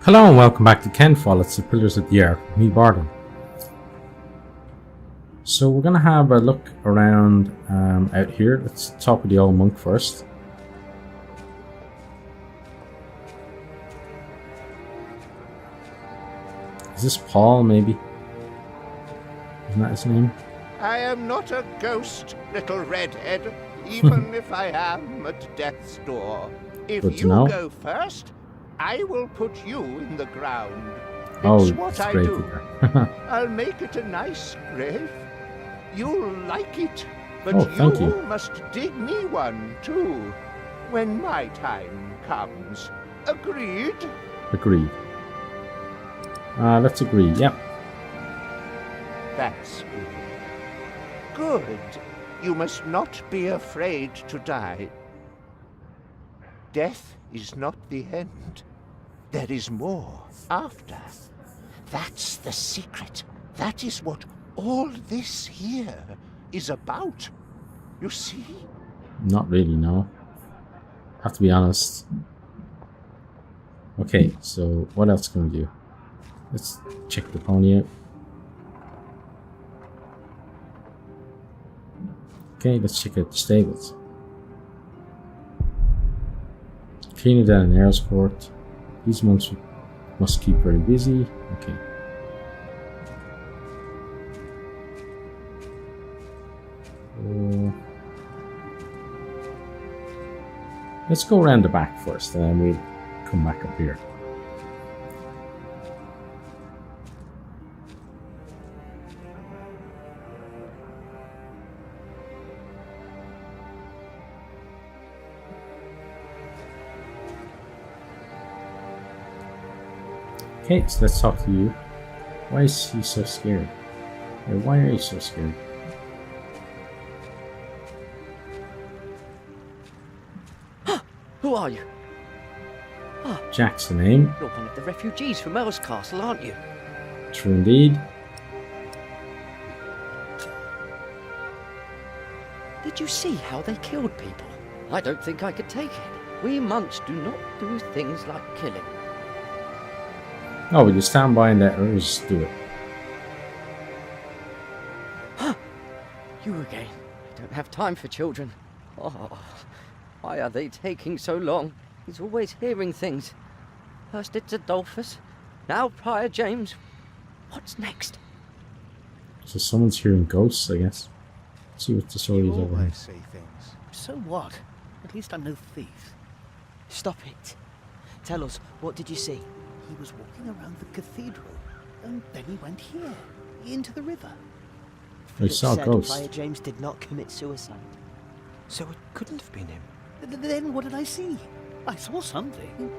Hello and welcome back to Ken Follett's The Pillars of the Earth, me Bardon. So we're going to have a look around out here. Let's talk with the old monk first. Is this Paul, maybe? Isn't that his name? I am not a ghost, little redhead, even if I am at death's door. If Good to you know. go first, I will put you in the ground. It's Oh, what it's I great do. to hear. I'll make it a nice grave. You'll like it, but Oh, thank you. must dig me one too, when my time comes. Agreed? Agreed. Let's agree, yep. That's good. Good. You must not be afraid to die. Death is not the end. There is more after. That's the secret. That is what all this here is about. You see? Not really, no. Have to be honest. Okay, so what else can we do? Let's check the pony out. Okay, let's check out the stables. Cleaner than an Earl's Court. These months must keep very busy. Okay. Let's go around the back first, and then we'll come back up here. Okay, so let's talk to you. Why is he so scared? Or why are you so scared? Who are you? Jack's the name. You're one of the refugees from Earl's Castle, aren't you? True indeed. Did you see how they killed people? I don't think I could take it. We monks do not do things like killing. Oh, will you stand by and let her just do it? You again. I don't have time for children. Oh, why are they taking so long? He's always hearing things. First it's Adolphus, now Prior James. What's next? So someone's hearing ghosts, I guess. Let's see what the story is over here. see things. So what? At least I'm no thief. Stop it. Tell us, what did you see? He was walking around the cathedral, and then he went here, into the river. I saw a Said ghost. Prior James did not commit suicide. So it couldn't have been him. Then what did I see? I saw something.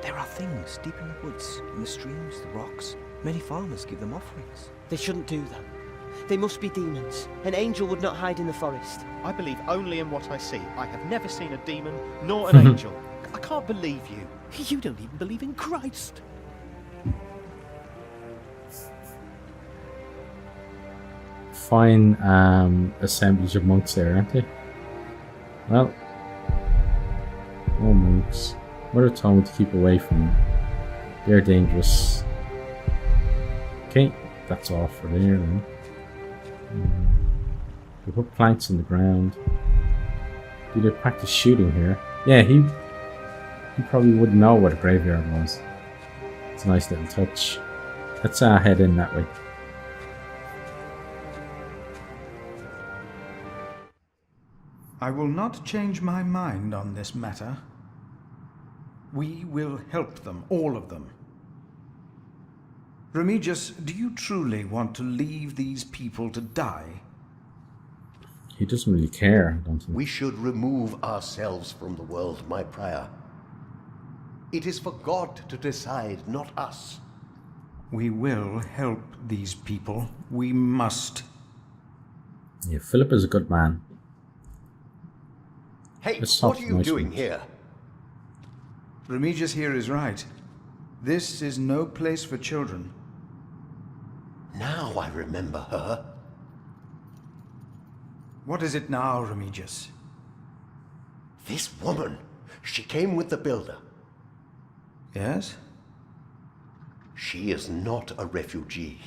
There are things deep in the woods, in the streams, the rocks. Many farmers give them offerings. They shouldn't do that. They must be demons. An angel would not hide in the forest. I believe only in what I see. I have never seen a demon, nor an angel. I can't believe you. You don't even believe in Christ. Fine assemblage of monks there, aren't they? Well, all monks. Mother told me to keep away from them. They're dangerous. Okay, that's all for there then. We put planks in the ground. Do they practice shooting here? Yeah, he probably wouldn't know what a graveyard was. It's a nice little touch. Let's head in that way. I will not change my mind on this matter. We will help them, all of them. Remigius, do you truly want to leave these people to die? He doesn't really care, I don't think. We should remove ourselves from the world, my prior. It is for God to decide, not us. We will help these people. We must. Yeah, Philip is a good man. Hey, Let's what talk are to you nice doing ones. here? Remigius here is right. This is no place for children. Now I remember her. What is it now, Remigius? This woman, she came with the builder. Yes? She is not a refugee.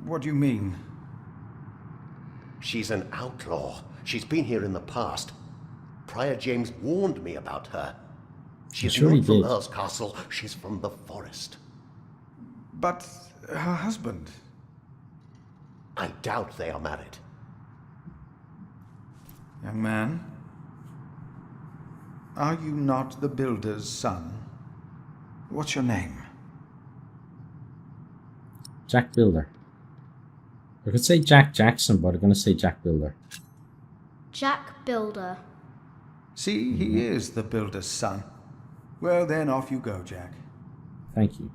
What do you mean? She's an outlaw. She's been here in the past. Prior James warned me about her. She's sure he not from did. Earl's Castle. She's from the forest. But her husband... I doubt they are married. Young man, are you not the builder's son? What's your name? Jack Builder. I could say Jack Jackson, but I'm going to say Jack Builder. Jack Builder. See, he is the builder's son. Well, then off you go, Jack. Thank you.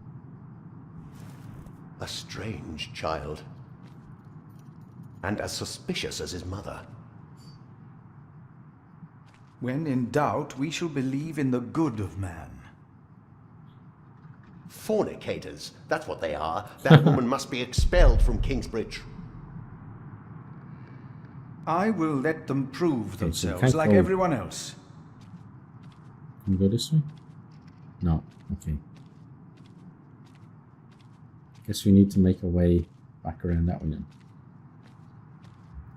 A strange child. And as suspicious as his mother. When in doubt, we shall believe in the good of man. Fornicators, that's what they are. That woman must be expelled from Kingsbridge. I will let them prove Okay, so you themselves can't like go- everyone else. Can we go this way? No. Okay. Guess we need to make a way back around that one then.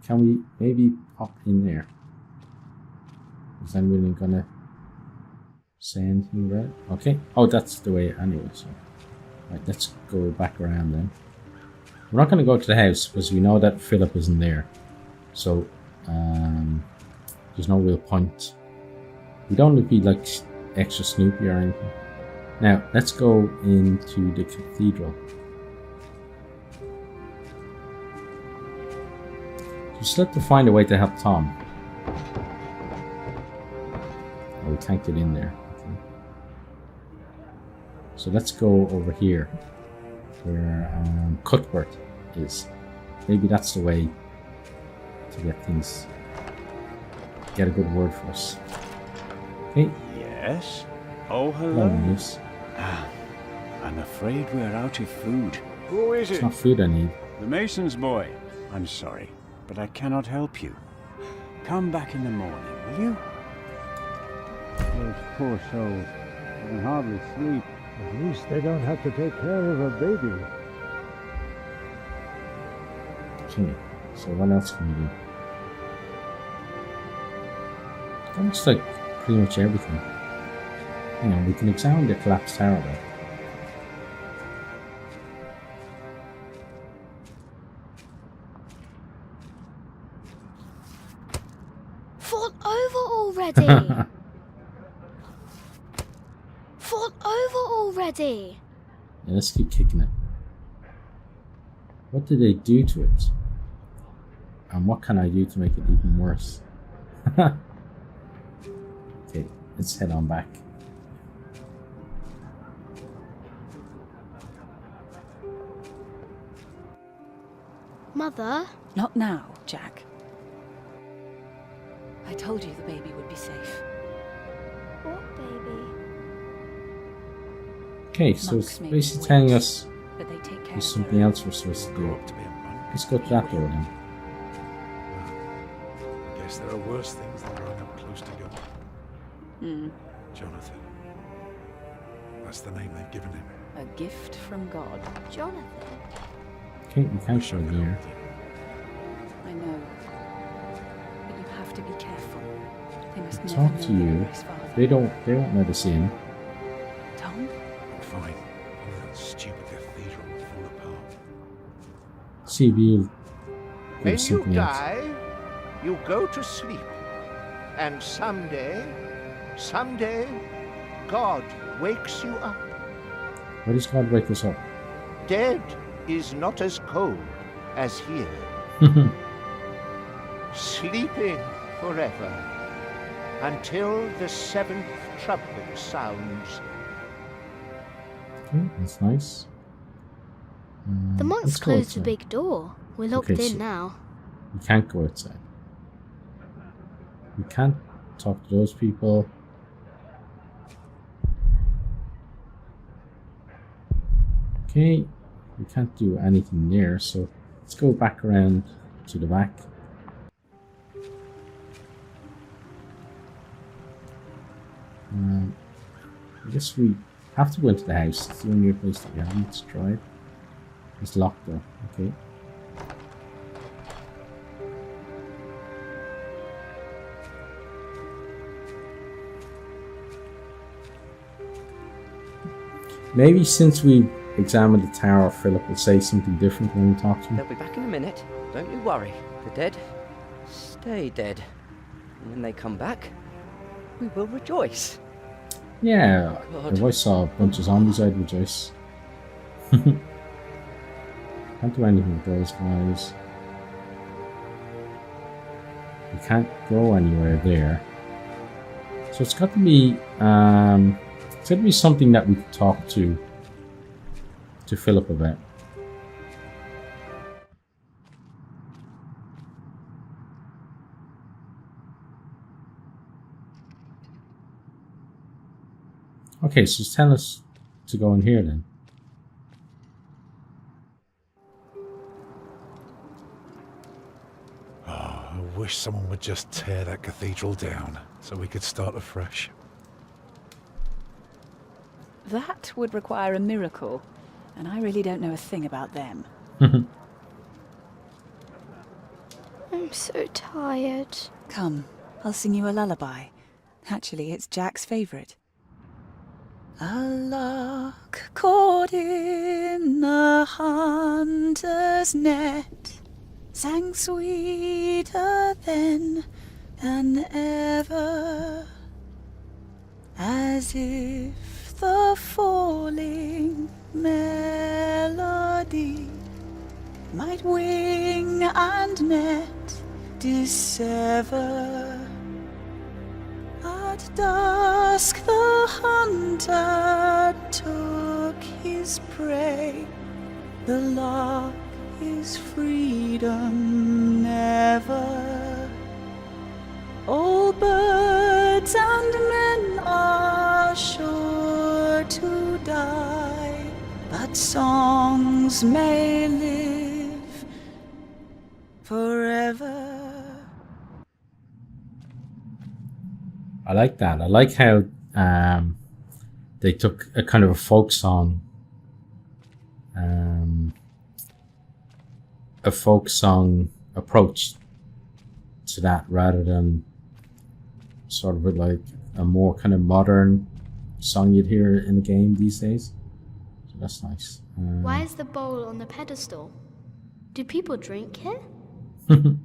Can we maybe pop in there? Is anyone gonna say anything about it? Okay. Oh, that's the way anyway, so. Right, let's go back around then. We're not gonna go to the house because we know that Philip isn't there. So, there's no real point. We don't want to be like extra snoopy or anything. Now, let's go into the cathedral. You still have to find a way to help Tom. Oh, we can't get in there. Okay. So let's go over here, where Cuthbert is. Maybe that's the way to get things. Get a good word for us. Okay. Yes? Oh, Hello, hello. miss. I'm afraid we're out of food. Who is It's it? not food I need. The mason's boy. I'm sorry, but I cannot help you. Come back in the morning, will you? Those poor souls. They can hardly sleep. At least they don't have to take care of a baby. Okay. So what else can we do? That looks like pretty much everything. Hang on, we can examine the collapsed tower though. Fall over already! Fall over already! Yeah, let's keep kicking it. What did they do to it? And what can I do to make it even worse? Okay, let's head on back. Mother? Not now, Jack. I told you the baby would be safe. What baby? Okay, so Monks it's may basically wait, telling us but they take care there's of something their else we're supposed to do. Let's go to that door then. I guess there are worse things than growing up close to God. own. Jonathan. That's the name they've given him. A gift from God. Jonathan? Okay, we can't show here. I know. But you have to be careful. They must We'll never talk to know you. you're his father. They won't let us in. Tom? I'm fine. Only that stupid cathedral will fall apart. See if you'll give When us you something else. die, you go to sleep. And someday, God wakes you up. Why does God wake us up? Dead is not as cold as here. Sleeping forever until the seventh trumpet sounds. Okay, that's nice. The monks let's go closed the outside. big door. We're locked Okay, in so- now. We can't go outside. We can't talk to those people. Okay, we can't do anything there, so let's go back around to the back. I guess we have to go into the house. It's the only place that we haven't tried. It's locked though. Okay. Maybe since we examined the tower, Philip will say something different when we talk to him. They'll be back in a minute. Don't you worry. The dead stay dead. And when they come back, we will rejoice. Yeah, God. if I saw a bunch of zombies, I'd rejoice. Can't do anything with those guys. We can't go anywhere there. So it's got to be something that we could talk to Philip about. Okay, so tell us to go in here then. Oh, I wish someone would just tear that cathedral down so we could start afresh. That would require a miracle, and I really don't know a thing about them. I'm so tired. Come, I'll sing you a lullaby. Actually, it's Jack's favourite. A lark caught in a hunter's net sang sweeter then than ever, as if the falling melody might wing and net dissever. At dusk the hunter took his prey, the lark his freedom never. All birds and men are sure to die, but songs may live forever. I like that. I like how they took a kind of a folk song, approach to that, rather than sort of like a more kind of modern song you'd hear in a game these days. So that's nice. Why is the bowl on the pedestal? Do people drink here? It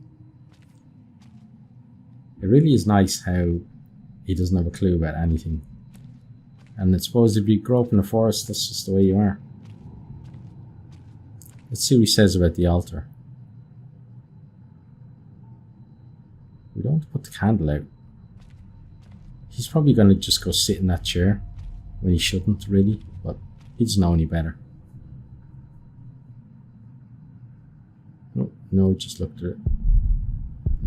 really is nice how he doesn't have a clue about anything. And I suppose if you grow up in the forest, that's just the way you are. Let's see what he says about the altar. We don't want to put the candle out. He's probably going to just go sit in that chair when he shouldn't, really, but he doesn't know any better. No, he just looked at it.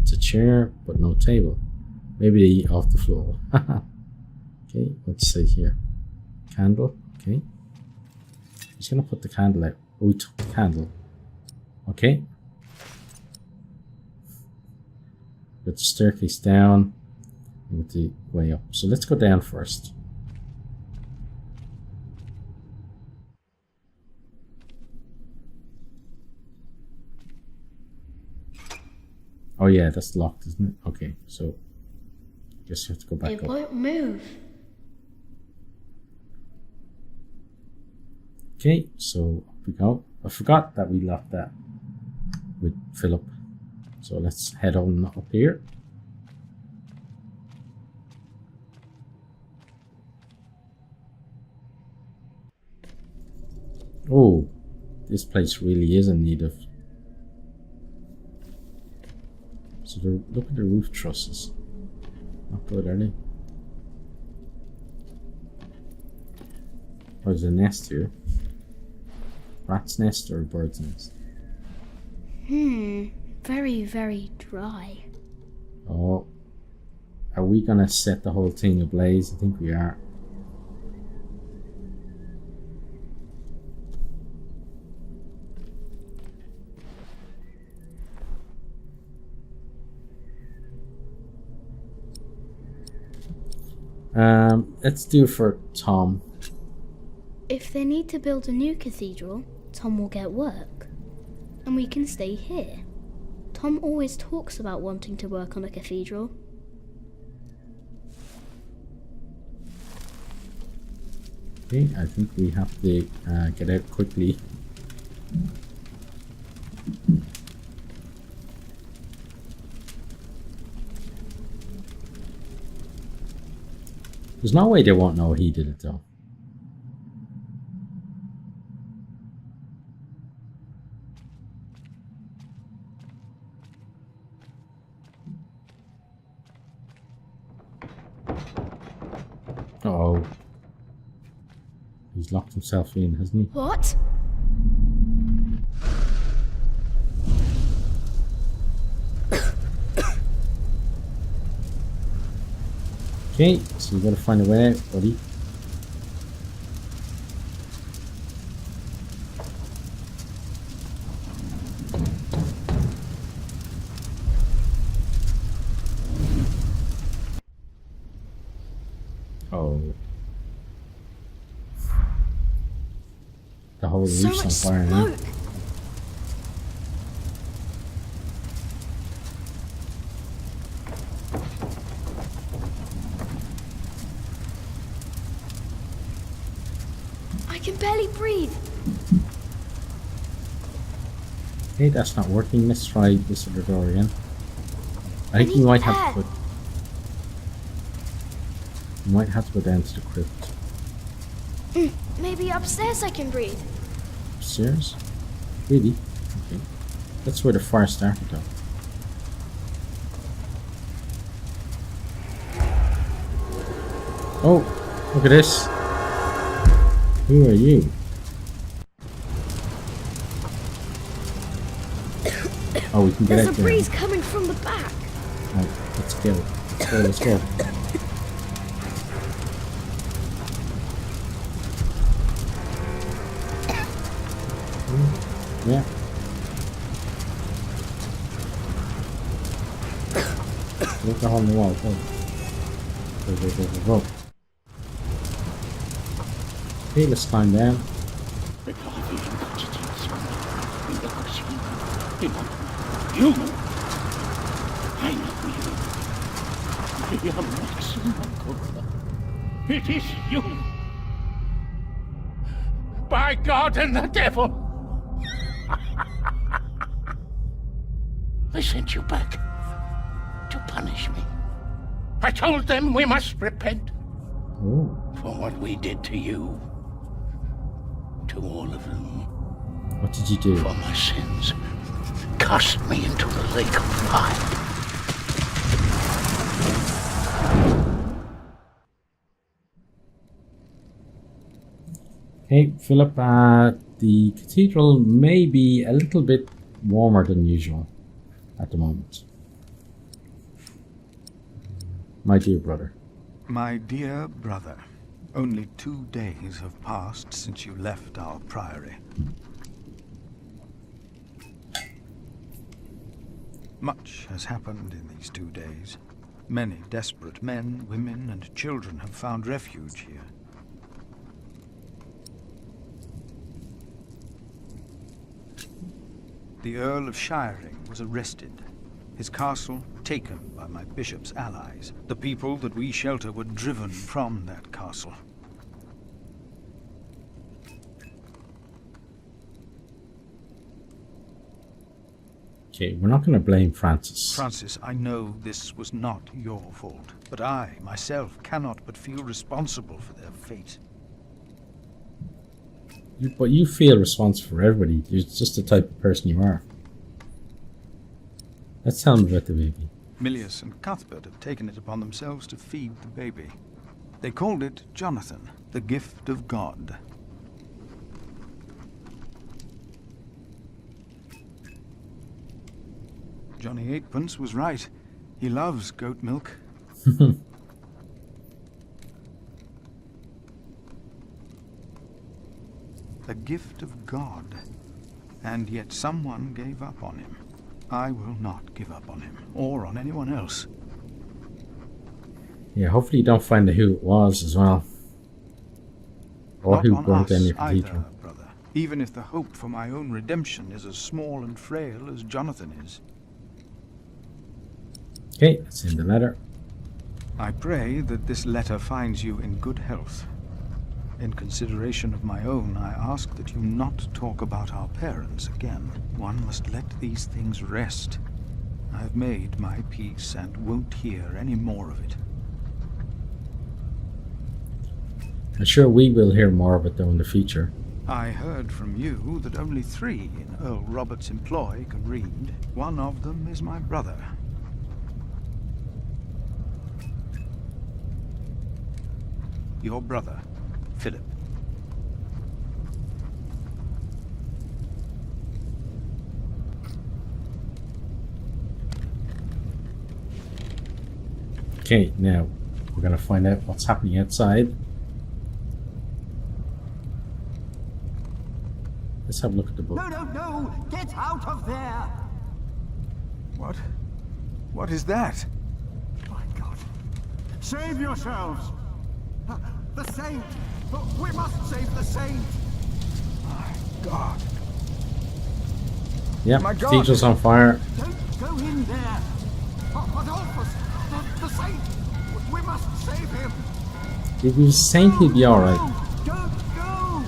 It's a chair, but no table. Maybe they eat off the floor. Okay, let's see here. Candle, okay. He's going to put the candle out. Oh, he took the candle. Okay. Got the staircase down with the way up. So let's go down first. Oh yeah, that's locked, isn't it? Okay, so guess you have to go back It up. won't move. Okay, so up we go. I forgot that we left that with Philip. So let's head on up here. Oh, this place really is in need of. So look at the roof trusses. Not good, are they? Oh, there's a nest here. Rat's nest or a bird's nest? Very, very dry. Oh, are we gonna set the whole thing ablaze? I think we are. Let's do it for Tom. If they need to build a new cathedral, Tom will get work. And we can stay here. Tom always talks about wanting to work on a cathedral. Okay, I think we have to get out quickly. There's no way they won't know he did it though. Uh-oh. He's locked himself in, hasn't he? What? Okay, so you gotta find a way out, buddy. Oh. The whole So roof's on much fire now. smoke. I can barely breathe. Okay, that's not working. Let's try this other door again. I think we might have to put. We might have to go down to the crypt. Maybe upstairs I can breathe. Upstairs? Really? Okay. That's where the fire started though. Oh, look at this. Who are you? Oh, we can get There's out a there. breeze coming from the back. Oh, let's go. Let's go, let's go. Yeah. Look on the wall. Go. Go. Okay, let's climb down. You! I know you. It is you! By God and the devil! I sent you back to punish me. I told them we must repent for what we did to you. To all of them. What did you do? For my sins. Cast me into the lake of fire. Hey, Philip, the cathedral may be a little bit warmer than usual at the moment. My dear brother. My dear brother, only 2 days have passed since you left our priory. Much has happened in these 2 days. Many desperate men, women, and children have found refuge here. The Earl of Shiring was arrested. His castle taken by my bishop's allies. The people that we shelter were driven from that castle. Okay, we're not going to blame Francis. Francis, I know this was not your fault, but I, myself, cannot but feel responsible for their fate. But you feel responsible for everybody. You're just the type of person you are. Let's tell them about the baby. Milius and Cuthbert have taken it upon themselves to feed the baby. They called it Jonathan, the gift of God. Johnny Eightpence was right. He loves goat milk. A gift of God. And yet someone gave up on him. I will not give up on him, or on anyone else. Yeah, hopefully you don't find out who it was as well. Or Not who on burnt down us your cathedral. either, brother. Even if the hope for my own redemption is as small and frail as Jonathan is. Okay, that's in the letter. I pray that this letter finds you in good health. In consideration of my own, I ask that you not talk about our parents again. One must let these things rest. I've made my peace and won't hear any more of it. I'm sure we will hear more of it though in the future. I heard from you that only 3 in Earl Robert's employ can read. One of them is my brother. Your brother, Philip. Okay, now we're gonna find out what's happening outside. Let's have a look at the book. No! Get out of there! What? What is that? My God. Save yourselves! The saint! We must save the saint! My God. Yep, My God. cathedral's on fire. Don't go in there! Adolphus! The saint! We must save him! If he was saint, he'd be alright. Don't go!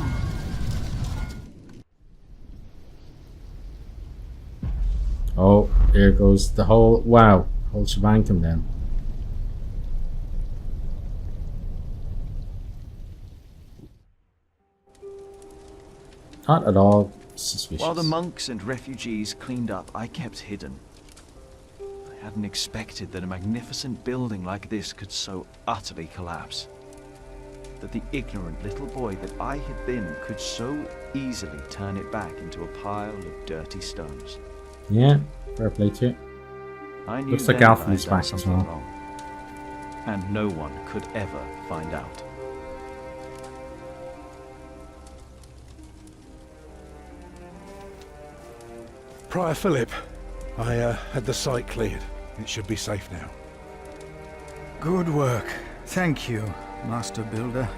Oh, there goes the whole, wow, whole shebang come down. Not at all suspicious. While the monks and refugees cleaned up, I kept hidden. I hadn't expected that a magnificent building like this could so utterly collapse. That the ignorant little boy that I had been could so easily turn it back into a pile of dirty stones. Yeah, fair play to you. I knew Looks like then that Alfred's I'd done back as something well. wrong, and no one could ever find out. Prior Philip, I had the site cleared. It should be safe now. Good work. Thank you, Master Builder.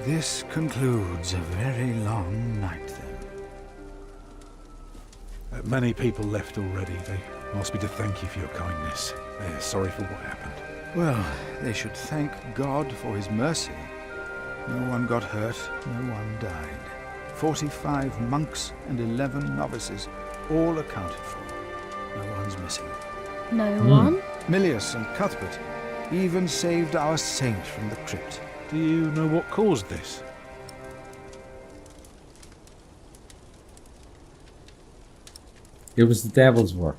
This concludes a very long night, then. Many people left already. They asked me to thank you for your kindness. They're sorry for what happened. Well, they should thank God for his mercy. No one got hurt, no one died. 45 monks and 11 novices, all accounted for. No one's missing. No one? Milius and Cuthbert even saved our saint from the crypt. Do you know what caused this? It was the devil's work.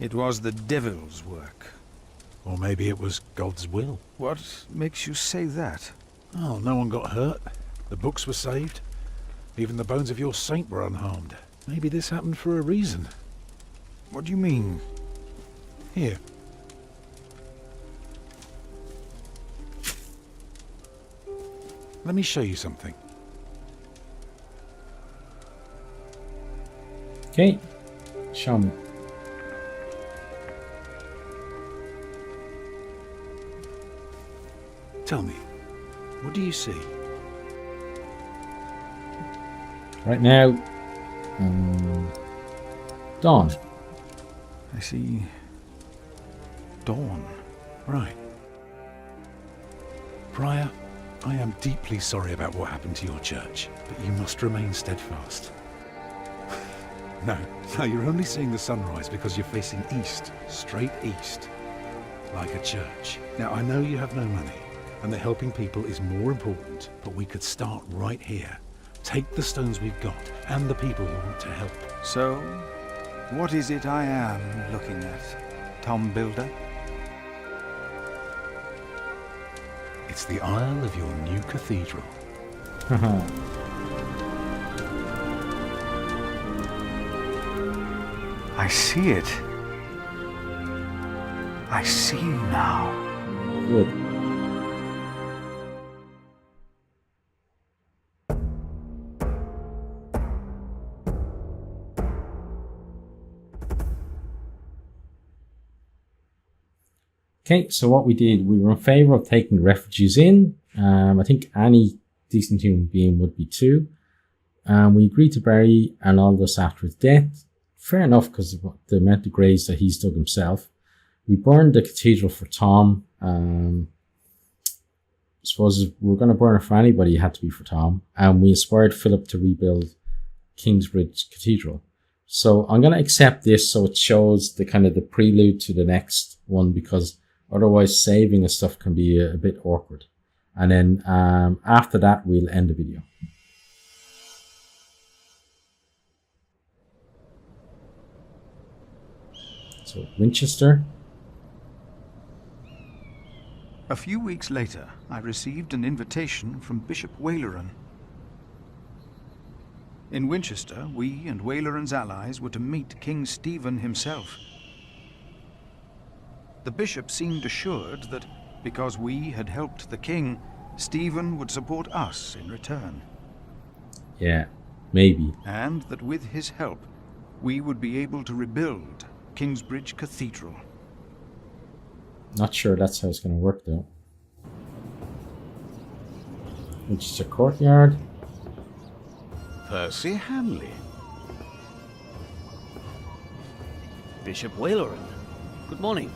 It was the devil's work. Or maybe it was God's will. What makes you say that? Oh, no one got hurt. The books were saved. Even the bones of your saint were unharmed. Maybe this happened for a reason. What do you mean? Here. Let me show you something. Okay, show me. Tell me, what do you see? Right now, dawn. I see dawn. Right. Prior, I am deeply sorry about what happened to your church, but you must remain steadfast. No, you're only seeing the sunrise because you're facing east, straight east, like a church. Now, I know you have no money, and that helping people is more important, but we could start right here. Take the stones we've got, and the people who want to help. So, what is it I am looking at, Tom Builder? It's the aisle of your new cathedral. I see it. I see now. Good. Okay, so what we did, we were in favour of taking the refugees in. I think any decent human being would be too. We agreed to bury Arnaldus after his death. Fair enough, because of the amount of graves that he's dug himself. We burned the cathedral for Tom. I suppose if we were going to burn it for anybody, it had to be for Tom. And we inspired Philip to rebuild Kingsbridge Cathedral. So I'm going to accept this so it shows the kind of the prelude to the next one, because otherwise saving and stuff can be a bit awkward. And then after that, we'll end the video. So Winchester. A few weeks later, I received an invitation from Bishop Waleran. In Winchester, we and Waleran's allies were to meet King Stephen himself. The bishop seemed assured that because we had helped the king, Stephen would support us in return. Yeah, maybe. And that with his help, we would be able to rebuild Kingsbridge Cathedral. Not sure that's how it's going to work, though. Winchester Courtyard. Percy Hamley. Bishop Waleran. Good morning.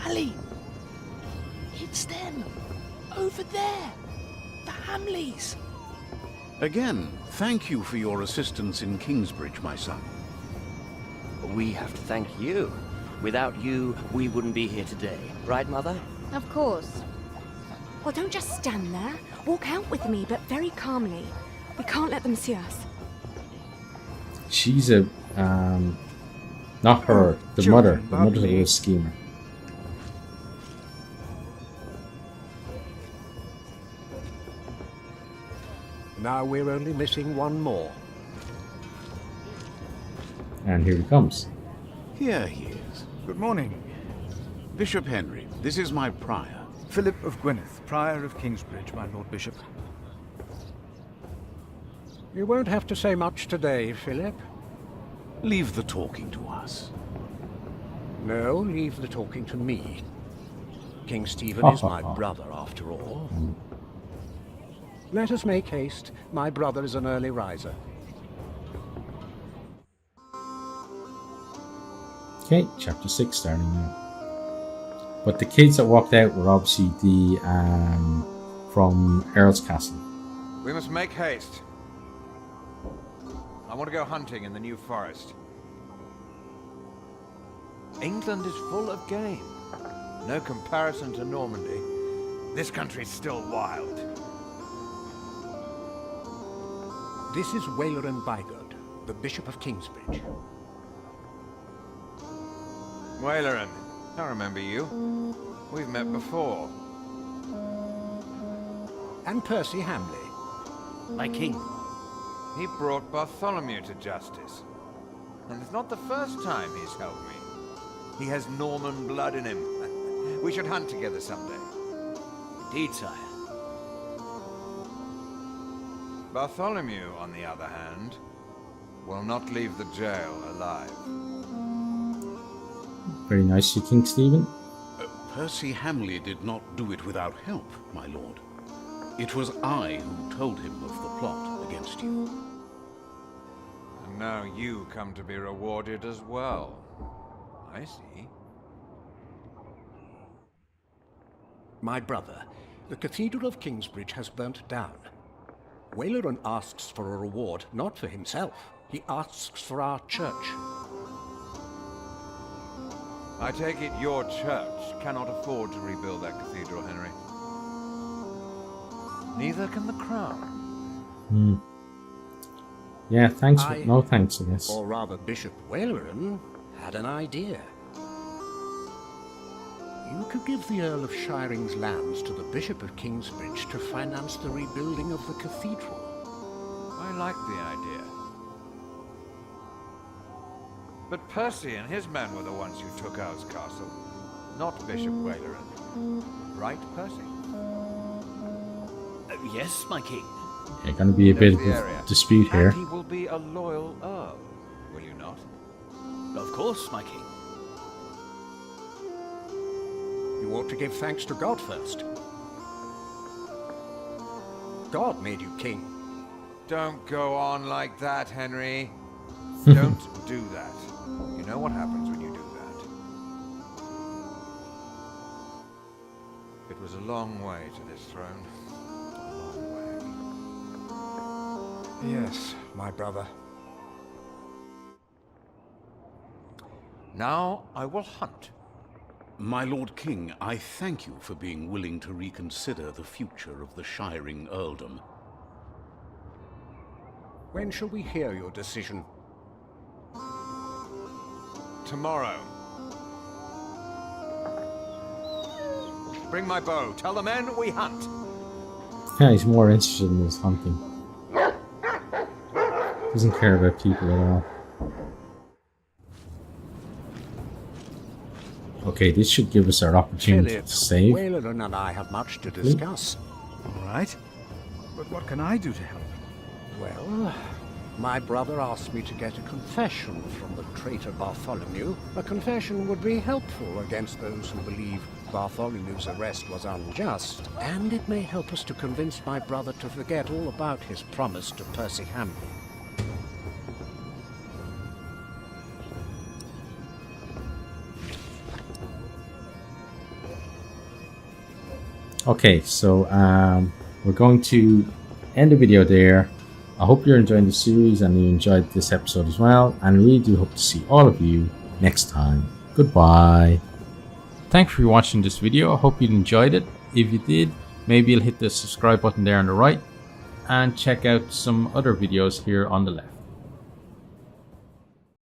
Ali! It's them! Over there! The Hamleys! Again, thank you for your assistance in Kingsbridge, my son. We have to thank you. Without you, we wouldn't be here today. Right, Mother? Of course. Well, don't just stand there. Walk out with me, but very calmly. We can't let them see us. She's a... not her. The mother. The mother's a little schemer. Now we're only missing one more. And here he comes. Here he is. Good morning. Bishop Henry, this is my prior. Philip of Gwynedd, Prior of Kingsbridge, my Lord Bishop. You won't have to say much today, Philip. Leave the talking to us. No, leave the talking to me. King Stephen is my brother, after all. Let us make haste. My brother is an early riser. Okay, chapter 6 starting now. But the kids that walked out were obviously the from Earl's Castle. We must make haste. I want to go hunting in the New Forest. England is full of game. No comparison to Normandy. This country's still wild. This is Waleran Bygod, the Bishop of Kingsbridge. Waleran, I remember you. We've met before. And Percy Hamley. My king. He brought Bartholomew to justice. And it's not the first time he's helped me. He has Norman blood in him. We should hunt together someday. Indeed, sire. Bartholomew, on the other hand, will not leave the jail alive. Very nicely, King Stephen. Percy Hamley did not do it without help, my lord. It was I who told him of the plot against you. And now you come to be rewarded as well. I see. My brother, the Cathedral of Kingsbridge has burnt down. Waleran asks for a reward, not for himself. He asks for our church. I take it your church cannot afford to rebuild that cathedral, Henry. Neither can the crown. Yeah, thanks, but no thanks, I guess. Or rather, Bishop Waleran had an idea. You could give the Earl of Shiring's lands to the Bishop of Kingsbridge to finance the rebuilding of the cathedral. I like the idea. But Percy and his men were the ones who took Owl's castle, not Bishop Waleran. Right, Percy? Yes, my king. Yeah, going to be a bit of a dispute here. And he will be a loyal Earl, will you not? Of course, my king. You ought to give thanks to God first. God made you king. Don't go on like that, Henry. Don't do that. You know what happens when you do that. It was a long way to this throne. A long way. Yes, my brother. Now I will hunt. My Lord King, I thank you for being willing to reconsider the future of the Shiring Earldom. When shall we hear your decision? Tomorrow. Bring my bow. Tell the men we hunt. Yeah, he's more interested in his hunting. Doesn't care about people at all. Okay, this should give us our opportunity Philip, to save. Wayland and I have much to discuss. All right. But what can I do to help? Well, my brother asked me to get a confession from the traitor Bartholomew. A confession would be helpful against those who believe Bartholomew's arrest was unjust, and it may help us to convince my brother to forget all about his promise to Percy Hamley. Okay, so we're going to end the video there. I hope you're enjoying the series and you enjoyed this episode as well, and really do hope to see all of you next time. Goodbye. Thanks for watching this video. I hope you enjoyed it. If you did, maybe you'll hit the subscribe button there on the right and check out some other videos here on the left.